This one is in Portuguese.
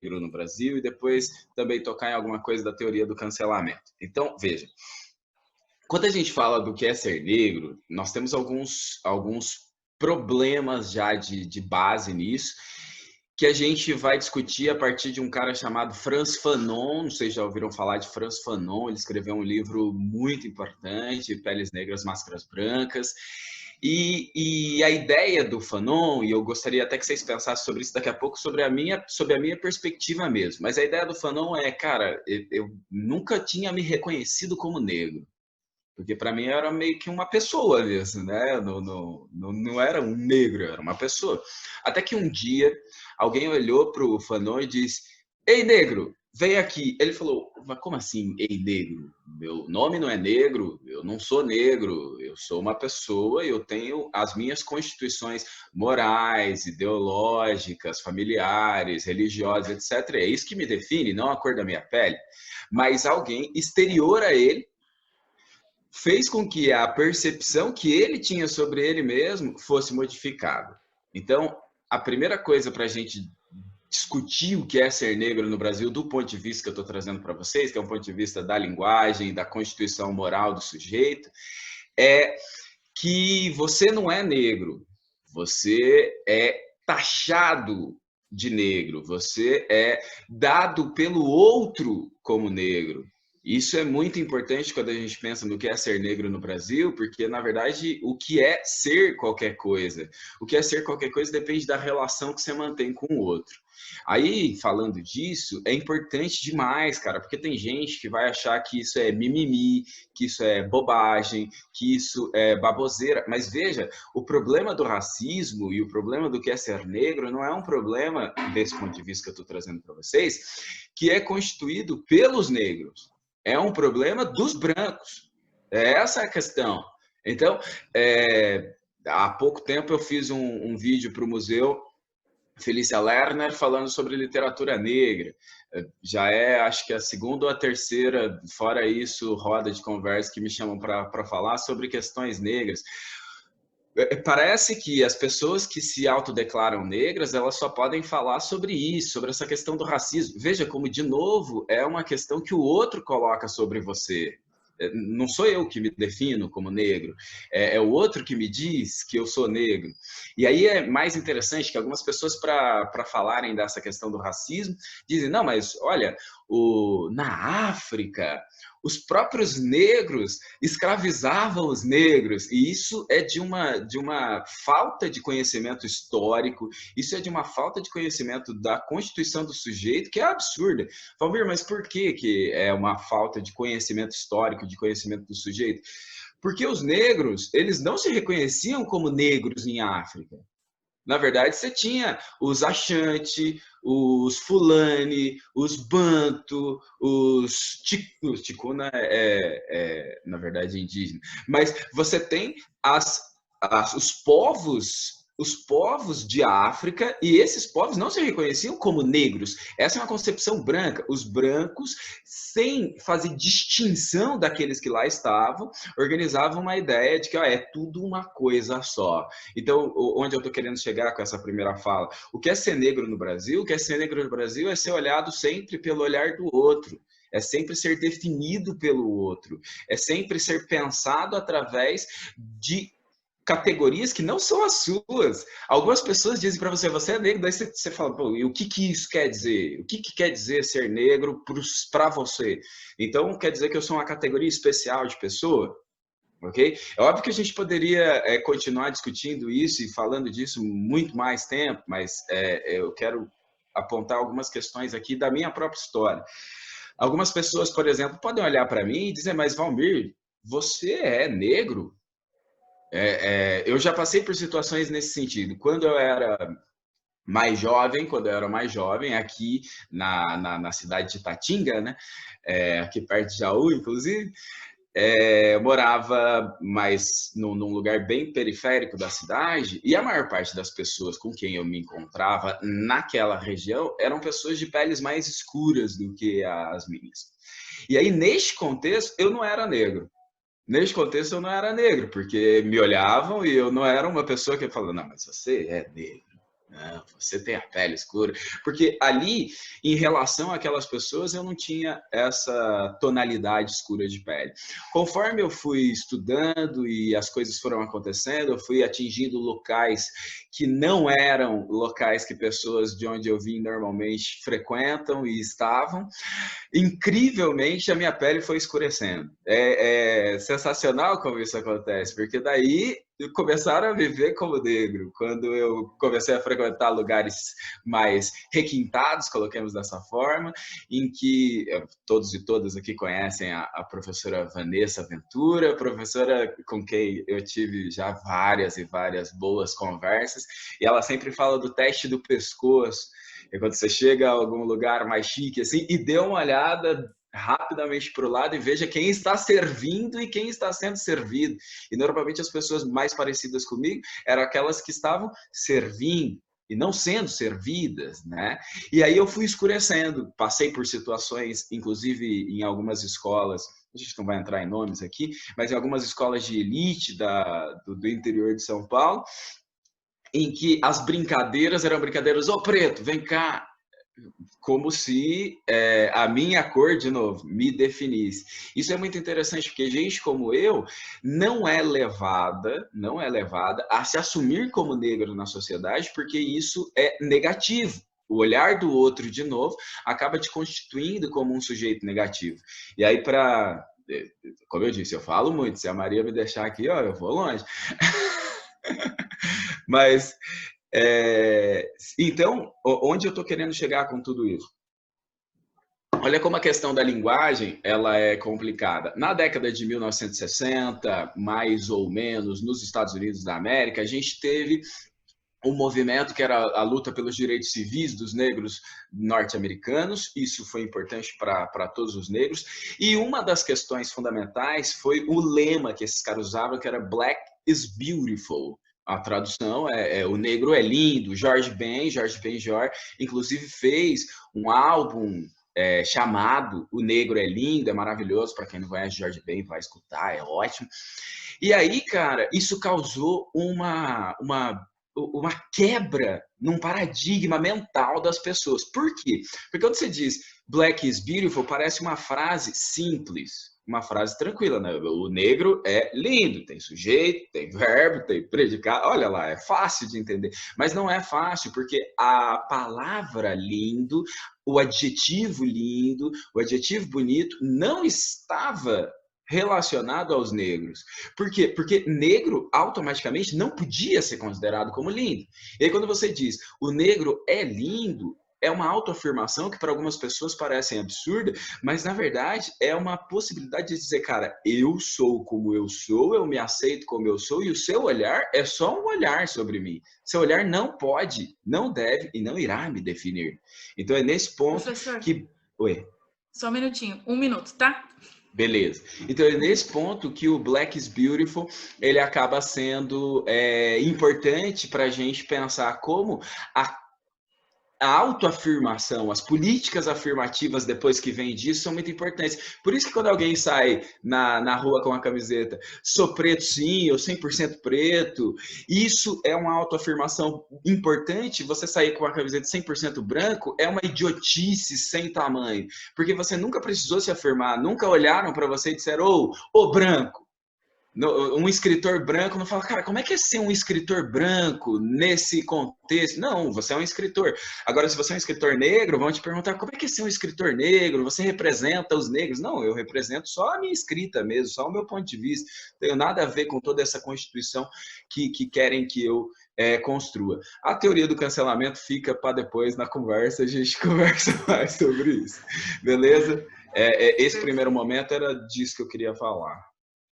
negro no Brasil e depois também tocar em alguma coisa da teoria do cancelamento. Então, veja, quando a gente fala do que é ser negro, nós temos alguns problemas já de base nisso, que a gente vai discutir a partir de um cara chamado Frantz Fanon. Não sei se já ouviram falar de Frantz Fanon. Ele escreveu um livro muito importante, Peles Negras, Máscaras Brancas. E a ideia do Fanon, e eu gostaria até que vocês pensassem sobre isso daqui a pouco, sobre a minha perspectiva mesmo. Mas a ideia do Fanon é, cara, eu nunca tinha me reconhecido como negro. Porque para mim era meio que uma pessoa mesmo, né? Não era um negro, era uma pessoa. Até que um dia alguém olhou para o Fanon e disse: Ei, negro, vem aqui. Ele falou: Mas como assim, ei, negro? Meu nome não é negro, eu não sou negro, eu sou uma pessoa e eu tenho as minhas constituições morais, ideológicas, familiares, religiosas, etc. É isso que me define, não a cor da minha pele. Mas alguém exterior a ele fez com que a percepção que ele tinha sobre ele mesmo fosse modificada. Então, a primeira coisa para a gente discutir o que é ser negro no Brasil, do ponto de vista que eu estou trazendo para vocês, que é um ponto de vista da linguagem, da constituição moral do sujeito, é que você não é negro, você é taxado de negro, você é dado pelo outro como negro. Isso é muito importante quando a gente pensa no que é ser negro no Brasil, porque, na verdade, o que é ser qualquer coisa? O que é ser qualquer coisa depende da relação que você mantém com o outro. Aí, falando disso, é importante demais, cara, porque tem gente que vai achar que isso é mimimi, que isso é bobagem, que isso é baboseira. Mas veja, o problema do racismo e o problema do que é ser negro não é um problema, desse ponto de vista que eu estou trazendo para vocês, que é constituído pelos negros. É um problema dos brancos. Essa é a questão. Então, há pouco tempo eu fiz um vídeo para o museu Felícia Lerner falando sobre literatura negra. Já é, acho que a segunda ou a terceira, fora isso, roda de conversa que me chamam para falar sobre questões negras. Parece que as pessoas que se autodeclaram negras, elas só podem falar sobre isso, sobre essa questão do racismo. Veja como, de novo, é uma questão que o outro coloca sobre você. Não sou eu que me defino como negro, é o outro que me diz que eu sou negro. E aí é mais interessante que algumas pessoas, para falarem dessa questão do racismo, dizem, não, mas olha, na África, os próprios negros escravizavam os negros, e isso é de uma falta de conhecimento histórico, isso é de uma falta de conhecimento da constituição do sujeito, que é absurda. Valmir, mas por que é uma falta de conhecimento histórico, de conhecimento do sujeito? Porque os negros, eles não se reconheciam como negros em África. Na verdade, você tinha os Ashanti, os Fulani, os Bantu, os Ticuna na verdade, indígena. Mas você tem os povos de África, e esses povos não se reconheciam como negros. Essa é uma concepção branca. Os brancos, sem fazer distinção daqueles que lá estavam, organizavam uma ideia de que é tudo uma coisa só. Então, onde eu estou querendo chegar com essa primeira fala? O que é ser negro no Brasil? O que é ser negro no Brasil é ser olhado sempre pelo olhar do outro. É sempre ser definido pelo outro. É sempre ser pensado através de categorias que não são as suas. Algumas pessoas dizem para você, você é negro, daí você fala, pô, e o que isso quer dizer? O que quer dizer ser negro para você? Então, quer dizer que eu sou uma categoria especial de pessoa? Ok? É óbvio que a gente poderia continuar discutindo isso e falando disso muito mais tempo, mas eu quero apontar algumas questões aqui da minha própria história. Algumas pessoas, por exemplo, podem olhar para mim e dizer, mas Valmir, você é negro? Eu já passei por situações nesse sentido. Quando eu era mais jovem, aqui na cidade de Tatinga, né? Aqui perto de Jaú, inclusive, eu morava mais num lugar bem periférico da cidade, e a maior parte das pessoas com quem eu me encontrava naquela região eram pessoas de peles mais escuras do que as minhas. E aí, neste contexto, eu não era negro. Neste contexto, eu não era negro, porque me olhavam e eu não era uma pessoa que falava, não, mas você é negro. Não, você tem a pele escura. Porque ali, em relação àquelas pessoas, eu não tinha essa tonalidade escura de pele. Conforme eu fui estudando e as coisas foram acontecendo, eu fui atingindo locais que não eram locais que pessoas de onde eu vim normalmente frequentam e estavam. Incrivelmente, a minha pele foi escurecendo. É sensacional como isso acontece, porque daí começaram a me ver como negro. Quando eu comecei a frequentar lugares mais requintados, coloquemos dessa forma, em que todos e todas aqui conhecem a professora Vanessa Ventura, professora com quem eu tive já várias e várias boas conversas, e ela sempre fala do teste do pescoço. É quando você chega a algum lugar mais chique assim e dê uma olhada rapidamente para o lado e veja quem está servindo e quem está sendo servido. E normalmente as pessoas mais parecidas comigo eram aquelas que estavam servindo e não sendo servidas, né? E aí eu fui escurecendo, passei por situações, inclusive em algumas escolas, a gente não vai entrar em nomes aqui, mas em algumas escolas de elite do interior de São Paulo, em que as brincadeiras eram brincadeiras, ô preto, vem cá, como se a minha cor, de novo, me definisse. Isso é muito interessante, porque gente como eu não é levada a se assumir como negro na sociedade, porque isso é negativo. O olhar do outro, de novo, acaba te constituindo como um sujeito negativo. E aí, como eu disse, eu falo muito, se a Maria me deixar aqui, ó, eu vou longe. Mas, então, onde eu estou querendo chegar com tudo isso? Olha como a questão da linguagem ela é complicada. Na década de 1960, mais ou menos, nos Estados Unidos da América, a gente teve um movimento que era a luta pelos direitos civis dos negros norte-americanos. Isso foi importante para todos os negros. E uma das questões fundamentais foi o lema que esses caras usavam, que era Black is Beautiful. A tradução o negro é lindo. George Benjor, inclusive fez um álbum chamado O Negro é Lindo, é maravilhoso. Para quem não conhece George Ben, vai escutar, é ótimo. E aí, cara, isso causou uma quebra num paradigma mental das pessoas. Por quê? Porque quando você diz Black is Beautiful, parece uma frase simples, uma frase tranquila, né? O negro é lindo, tem sujeito, tem verbo, tem predicado, olha lá, é fácil de entender. Mas não é fácil, porque a palavra lindo, o adjetivo lindo, o adjetivo bonito, não estava relacionado aos negros. Por quê? Porque negro automaticamente não podia ser considerado como lindo. E aí quando você diz o negro é lindo, é uma autoafirmação que para algumas pessoas parece absurda, mas na verdade é uma possibilidade de dizer, cara, eu sou como eu sou, eu me aceito como eu sou, e o seu olhar é só um olhar sobre mim. Seu olhar não pode, não deve e não irá me definir. Então é nesse ponto Professor, que... Oi. Só um minutinho, 1 minuto, tá? Beleza. Então é nesse ponto que o Black is Beautiful ele acaba sendo importante para a gente pensar como a autoafirmação, as políticas afirmativas depois que vem disso são muito importantes. Por isso que quando alguém sai na rua com a camiseta, sou preto sim, eu 100% preto, isso é uma autoafirmação importante. Você sair com a camiseta 100% branco é uma idiotice sem tamanho, porque você nunca precisou se afirmar, nunca olharam para você e disseram, ô branco. Um escritor branco não fala, cara, como é que é ser um escritor branco nesse contexto? Não, você é um escritor. Agora, se você é um escritor negro, vão te perguntar, como é que é ser um escritor negro? Você representa os negros? Não, eu represento só a minha escrita mesmo, só o meu ponto de vista. Não tenho nada a ver com toda essa constituição que querem que eu construa. A teoria do cancelamento fica para depois, na conversa, a gente conversa mais sobre isso. Beleza? Esse primeiro momento era disso que eu queria falar.